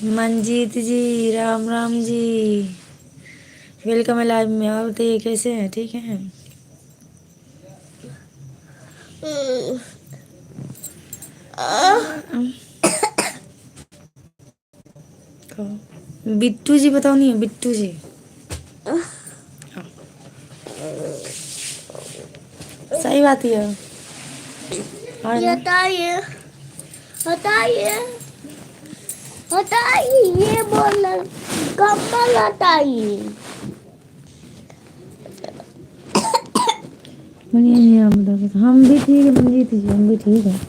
मंजीत जी, Ram Ram ji, welcome है live में। और बताइए कैसे हैं, ठीक हैं? बिट्टू जी बताओ, नहीं है बिट्टू जी? हाँ, सही बात है। हटाइए हटाइए हटाइए, ये बोल कम्बल हटाइए। हम भी ठीक है मंजीत जी, हम भी ठीक है।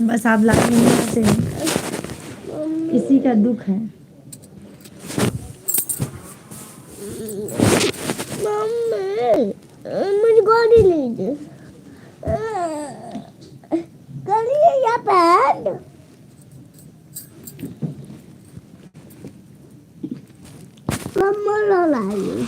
बस आप लाइव में नहीं आते हैं, किसी का दुख है। मम्मी मुझे गाड़ी ले दे, करिए या पैड। मम्मा लाइए।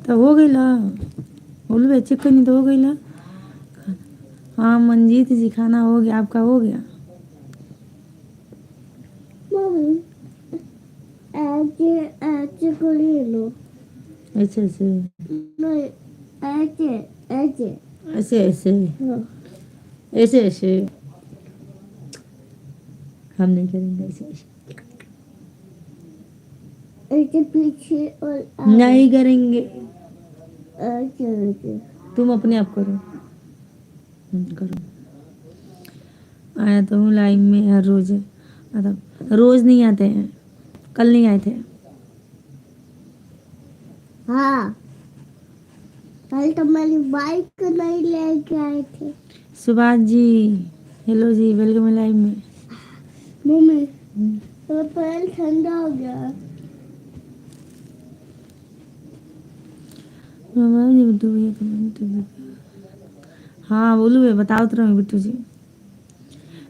तो हो गई ला बोल बे, चिकन तो हो गई ला। हाँ मंजीत जी, खाना हो गया, आपका हो गया? मम्मी ऐसे ऐसे करिए लो। ऐसे ऐसे नहीं, ऐसे ऐसे ऐसे ऐसे हाँ। ऐसे ऐसे हम नहीं करेंगे ऐसे ऐसे। ऐसे पीछे और नहीं करेंगे, ऐसे ऐसे। तुम अपने आप करो। करो। आया तो हूँ लाइव में हर रोज, मतलब रोज नहीं आते हैं, कल नहीं आए थे। हाँ, कल तो मेरी बाइक नहीं लेके आए थे। सुभाष जी, हेलो जी, वेलकम लाइव में। मम्मी मेरा पैर ठंडा हो गया। हाँ बोलू है, बताओ तो रहो बिट्टू जी।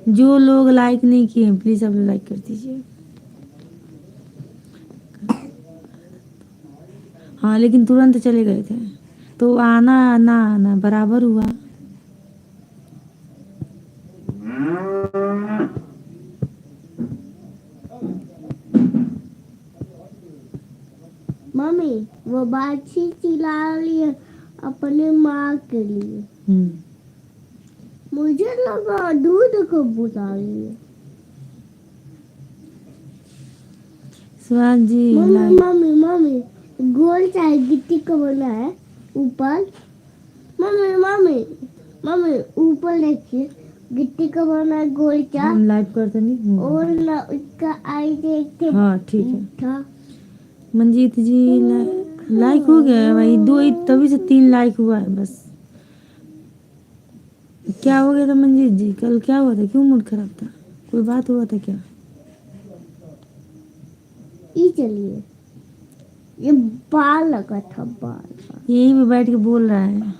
जो लोग लाइक नहीं किए प्लीज आप लाइक कर दीजिए। हाँ लेकिन तुरंत चले गए थे, तो आना आना आना बराबर हुआ। मम्मी वो बाछी चिल्ला रही है अपने माँ के लिए। मुझे लगा दूध को बुला रही है। Subhash ji mummy mummy mummy गोल चाहे गिट्टी का बना है ऊपर। मम्मी मम्मी मम्मी ऊपर देखिए, गिट्टी का बना है गोल चा। हम लाइव करते नहीं और उसका आई देखते। हाँ ठीक है। था मंजीत जी लाइक हो गया है भाई, दो तभी से 3 लाइक हुआ है बस। क्या हो गया था मंजीत जी, कल क्या हुआ था, क्यों मूड खराब था, कोई बात हुआ था क्या? ये चलिए, ये बाल लगा था, बाल यहीं पे बैठ के बोल रहा है।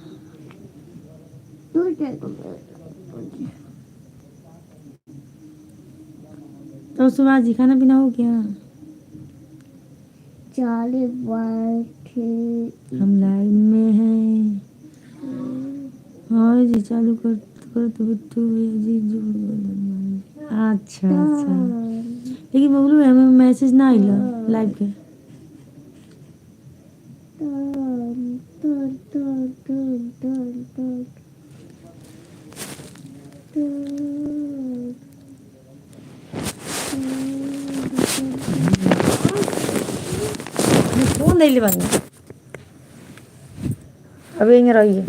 तो सुभाष जी खाना पीना हो गया? चाले बैठे हम लाइव में हैं। हाँ जी चालू कर कर तो बिट्टू भैया जी जो। अच्छा अच्छा, लेकिन बबलू हमें मैसेज ना आइला लाइव के। फोन दे ले बंद, अब यहीं रहिए।